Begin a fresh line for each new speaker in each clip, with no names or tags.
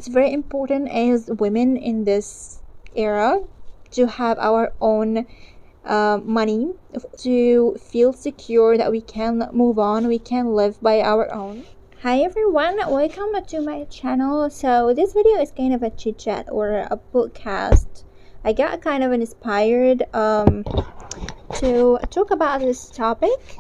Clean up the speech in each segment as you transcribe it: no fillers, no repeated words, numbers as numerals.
it's very important as women in this era to have our own money, to feel secure that we can move on, we can live by our own. Hi everyone, welcome to my channel. So this video is kind of a chit chat or a podcast. I got kind of inspired to talk about this topic,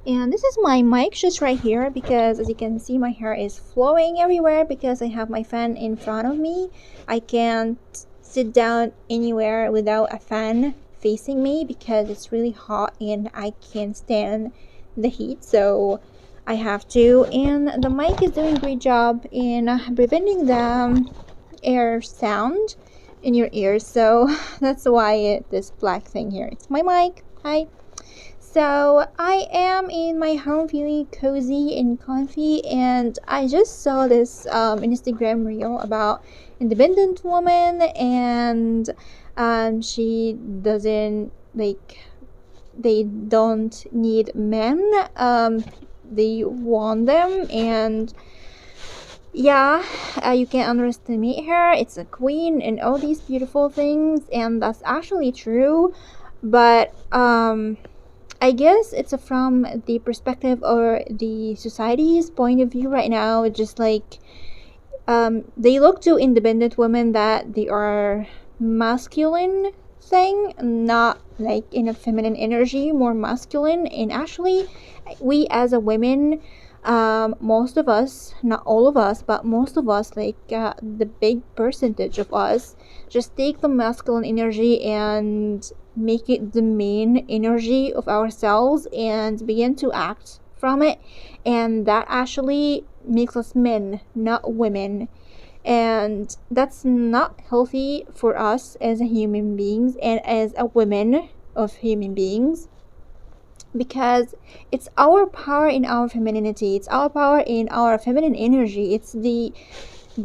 and this is my mic just right here because as you can see my hair is flowing everywhere because I have my fan in front of me. I can't sit down anywhere without a fan facing me because it's really hot and I can't stand the heat, so I have to. And the mic is doing a great job in preventing the air sound in your ears, so that's why this black thing here, it's my mic. Hi. So I am in my home feeling cozy and comfy, and I just saw this Instagram reel about independent woman, and she doesn't they don't need men, they want them. And yeah, you can underestimate her, it's a queen and all these beautiful things, and that's actually true. But I guess it's from the perspective or the society's point of view right now. Just like they look to independent women that they are masculine thing, not like in a feminine energy, more masculine. And actually, we as a women, most of us, not all of us, but most of us, the big percentage of us, just take the masculine energy and make it the main energy of ourselves and begin to act from it, and that actually makes us men, not women. And that's not healthy for us as a human beings and as a woman of human beings, because it's our power in our femininity, it's our power in our feminine energy, it's the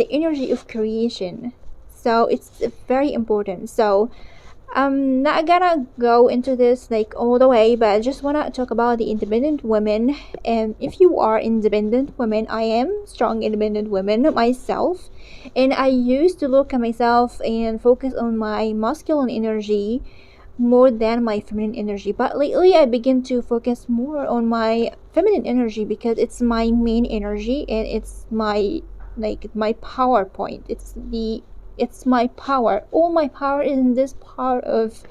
energy of creation. So it's very important. So I'm not gonna go into this like all the way, but I just wanna talk about the independent women. And if you are independent women, I am strong independent women myself, and I used to look at myself and focus on my masculine energy more than my feminine energy. But lately I begin to focus more on my feminine energy because it's my main energy and it's my my power point. It's my power. All my power is in this part of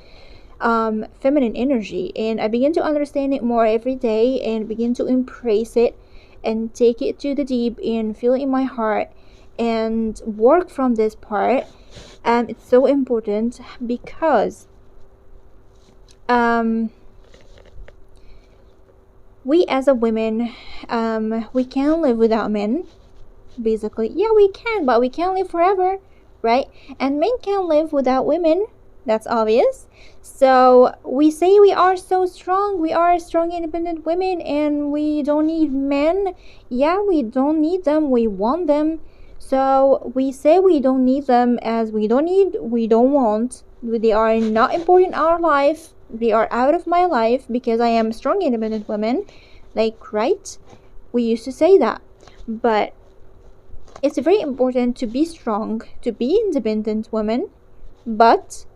feminine energy, and I begin to understand it more every day and begin to embrace it and take it to the deep and feel it in my heart and work from this part. It's so important because we as a women, we can't live without men, basically. Yeah, we can, but we can't live forever, right? And men can't live without women, that's obvious. So we say we are so strong, we are strong independent women, and we don't need men. Yeah, we don't need them, we want them. So we say we don't need them as we don't want. They are not important in our life, they are out of my life because I am a strong independent woman, right? We used to say that. But it's very important to be strong, to be independent woman, but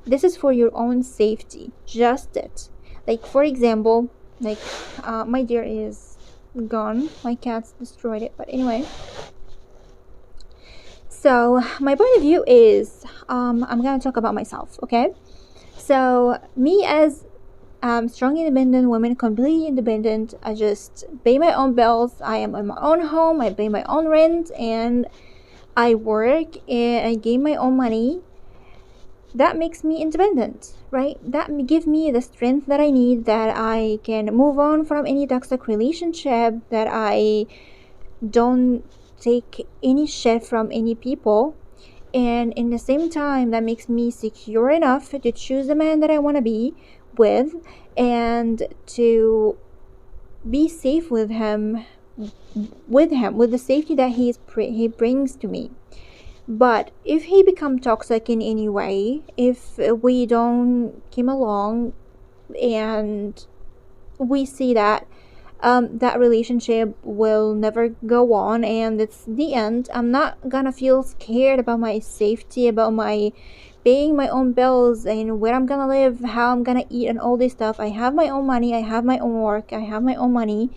this is for your own safety, just it. For example, my deer is gone, my cats destroyed it, but anyway. So my point of view is, I'm gonna talk about myself, okay? So me as strong independent woman, completely independent, I just pay my own bills, I am in my own home, I pay my own rent, and I work and I gain my own money. That makes me independent, right? That gives me the strength that I need, that I can move on from any toxic relationship, that I don't take any shit from any people, and in the same time that makes me secure enough to choose the man that I want to be with and to be safe with him, with the safety that he brings to me. But if he become toxic in any way, if we don't come along and we see that that relationship will never go on, and it's the end. I'm not gonna feel scared about my safety, about my paying my own bills and where I'm gonna live, how I'm gonna eat, and all this stuff. I have my own money, I have my own work, I have my own money.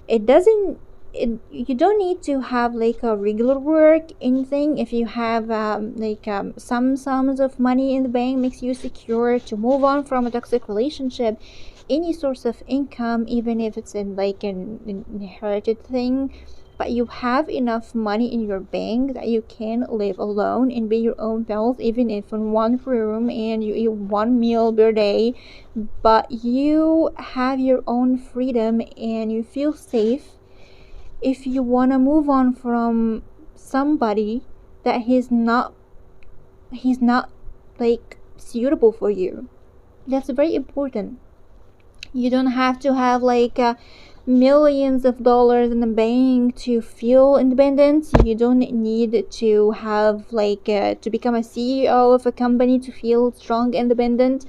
It doesn't you don't need to have like a regular work anything. If you have some sums of money in the bank makes you secure to move on from a toxic relationship. Any source of income, even if it's in like an inherited thing, but you have enough money in your bank that you can live alone and pay your own bills, even if in one room and you eat one meal per day, but you have your own freedom and you feel safe. If you want to move on from somebody that he's not like suitable for you, that's very important. You don't have to have like millions of dollars in the bank to feel independent. You don't need to have like to become a CEO of a company to feel strong, independent.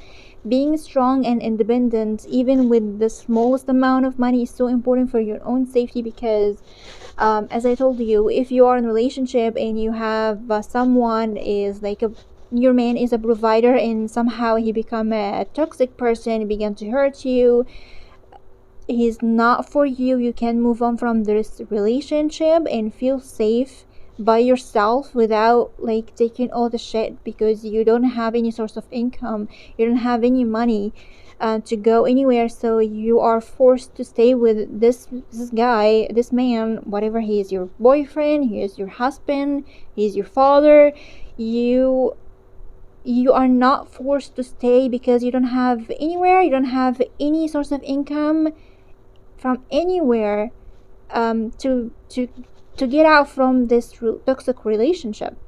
Being strong and independent, even with the smallest amount of money, is so important for your own safety because as I told you, if you are in a relationship and you have someone is like a your man is a provider and somehow he become a toxic person, began to hurt you, he's not for you, you can move on from this relationship and feel safe by yourself without like taking all the shit because you don't have any source of income, you don't have any money to go anywhere, so you are forced to stay with this guy, this man, whatever. He is your boyfriend, he is your husband, he is your father. You are not forced to stay because you don't have anywhere, you don't have any source of income from anywhere to get out from this toxic relationship.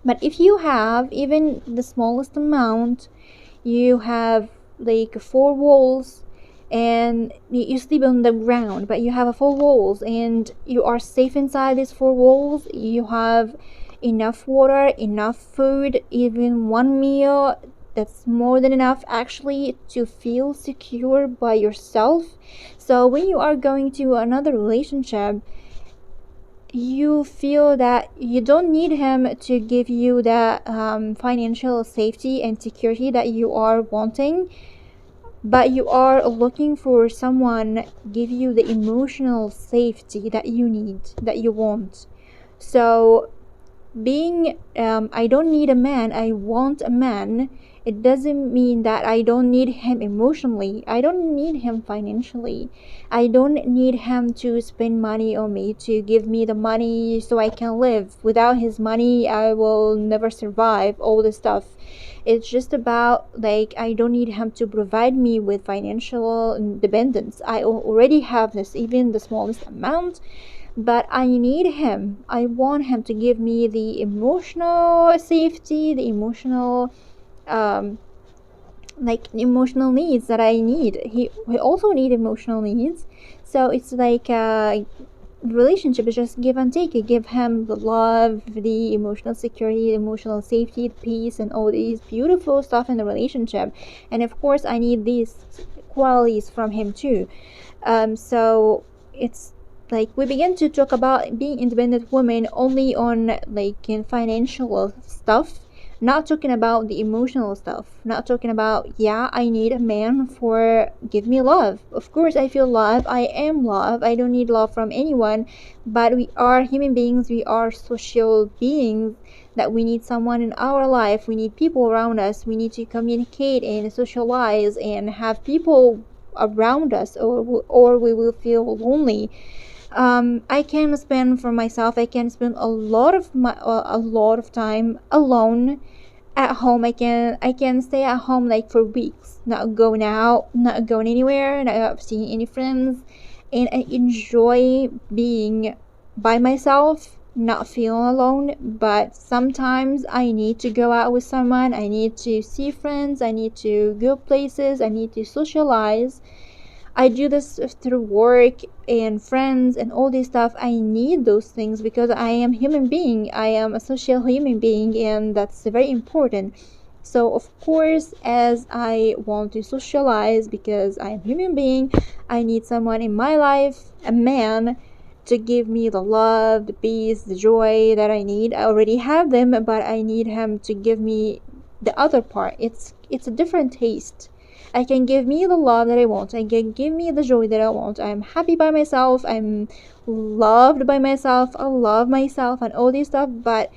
But if you have even the smallest amount, you have like four walls and you sleep on the ground, but you have a four walls and you are safe inside these four walls. You have enough water, enough food, even one meal, that's more than enough actually to feel secure by yourself. So when you are going to another relationship, you feel that you don't need him to give you that financial safety and security that you are wanting, but you are looking for someone give you the emotional safety that you need, that you want. So being I don't need a man, I want a man, it doesn't mean that I don't need him emotionally, I don't need him financially, I don't need him to spend money on me, to give me the money so I can live. Without his money I will never survive, all this stuff. It's just about like I don't need him to provide me with financial independence. I already have this, even the smallest amount, but I need him. I want him to give me the emotional safety, the emotional um like emotional needs that I need. He also need emotional needs. So it's like relationship is just give and take. You give him the love, the emotional security, the emotional safety, the peace, and all these beautiful stuff in the relationship. And of course I need these qualities from him too. So it's like we begin to talk about being independent women only on like in financial stuff, not talking about the emotional stuff, not talking about yeah I need a man for give me love. Of course I feel love, I am love, I don't need love from anyone, but we are human beings, we are social beings, that we need someone in our life, we need people around us, we need to communicate and socialize and have people around us, or we will feel lonely. I can spend for myself, I can spend a lot of time alone at home. I can stay at home like for weeks, not going out, not going anywhere, not seeing any friends, and I enjoy being by myself, not feeling alone. But sometimes I need to go out with someone, I need to see friends, I need to go places, I need to socialize. I do this through work and friends and all this stuff. I need those things because I am human being. I am a social human being, and that's very important. So of course, as I want to socialize because I am a human being, I need someone in my life, a man, to give me the love, the peace, the joy that I need. I already have them, but I need him to give me the other part. It's a different taste. I can give me the love that I want. I can give me the joy that I want. I'm happy by myself. I'm loved by myself. I love myself and all this stuff. But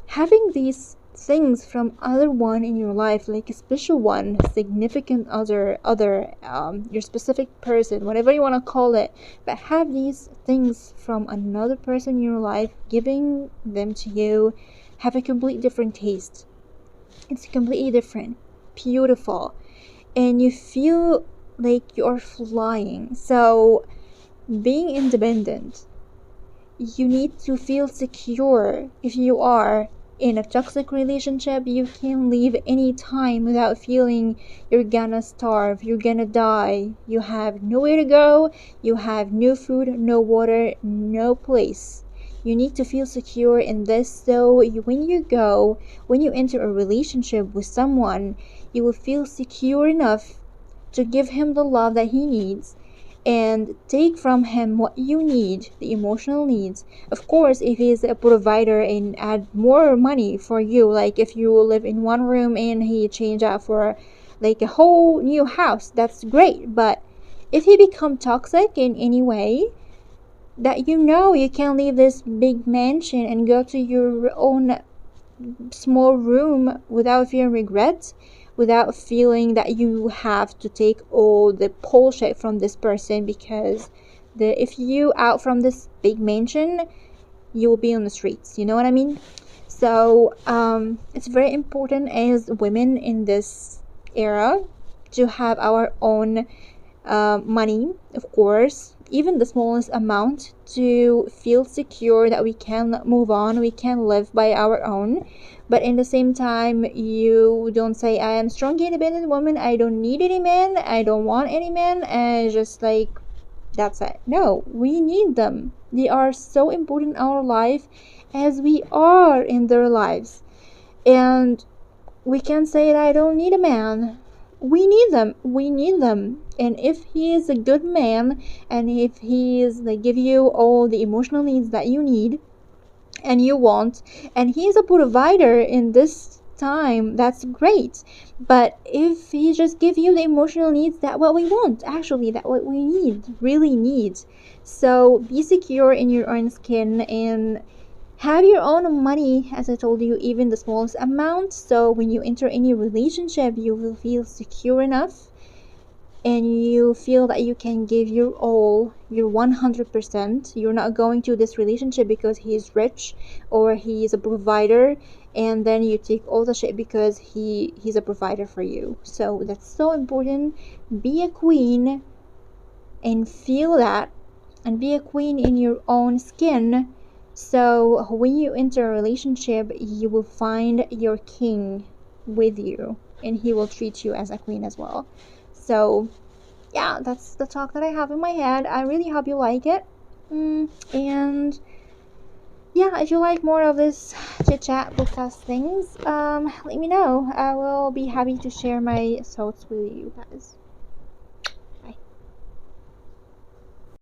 having these things from other one in your life, like a special one, significant other, your specific person, whatever you want to call it, but have these things from another person in your life, giving them to you, have a complete different taste. It's completely different, beautiful, and you feel like you're flying. So being independent, you need to feel secure. If you are in a toxic relationship, you can leave any time without feeling you're gonna starve, you're gonna die, you have nowhere to go, you have no food, no water, no place. You need to feel secure in this, so when you enter a relationship with someone, you will feel secure enough to give him the love that he needs and take from him what you need, the emotional needs. Of course, if he's a provider and add more money for you, like if you live in one room and he change out for like a whole new house, that's great. But if he become toxic in any way, that you can leave this big mansion and go to your own small room without feeling regret, without feeling that you have to take all the bullshit from this person, because if you out from this big mansion, you will be on the streets. You know what I mean? So it's very important as women in this era to have our own money, of course, even the smallest amount, to feel secure that we can move on, we can live by our own. But in the same time, you don't say, I am strong, independent woman, I don't need any man, I don't want any man, and just like that's it. No, we need them. They are so important in our life as we are in their lives. And we can say that I don't need a man. We need them. We need them. And if he is a good man, and if he is like give you all the emotional needs that you need and you want, and he's a provider in this time, that's great. But if he just give you the emotional needs, that what we want, actually, that what we need, really need. So be secure in your own skin and have your own money, as I told you, even the smallest amount. So when you enter any relationship, you will feel secure enough and you feel that you can give your all, your 100%. You're not going to this relationship because he's rich or he's a provider, and then you take all the shit because he's a provider for you. So that's so important. Be a queen and feel that, and be a queen in your own skin. So when you enter a relationship, you will find your king with you, and he will treat you as a queen as well. So yeah, that's the talk that I have in my head. I really hope you like it. And yeah, if you like more of this chit chat podcast things, let me know. I will be happy to share my thoughts with you guys.